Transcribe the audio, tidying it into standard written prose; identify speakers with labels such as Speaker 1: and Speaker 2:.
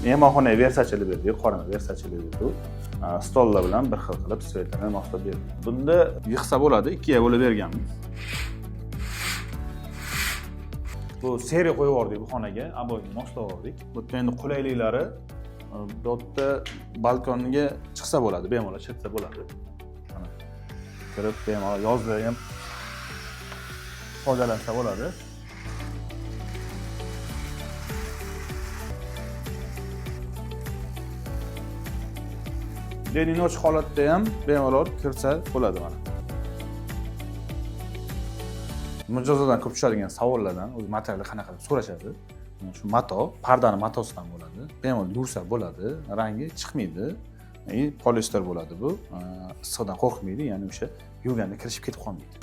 Speaker 1: mehmonxonaga versachili berdik, qorama versachili berdik. Stollar bilan bir xil qilib svetlarni moslab berdik. Bunda yig'sa bo'ladi, ikkiga bo'lib berganmiz. Bu seriya qo'yib yubordik bu xonaga, obojni moslab yubordik. Bu yerda endi qulayliklari bu yerda balkonga chiqsa bo'ladi, bemalol chiqsa bo'ladi. Mana kirib bemalol yozda ham foydalansa bo'ladi. Deniz ochiq holatda ham bemalol kirsa bo'ladi mana. Mijozlardan ko'p tushadigan savollardan o'zi materialni qanaqa deb so'rashadi. Shu mato, pardani matosidan bo'ladi. Bemalol yursa bo'ladi, rangi chiqmaydi. Poliester bo'ladi bu. Issiqdan qo'rqmaydi, ya'ni o'sha yuvganda kirishib ketib qolmaydi.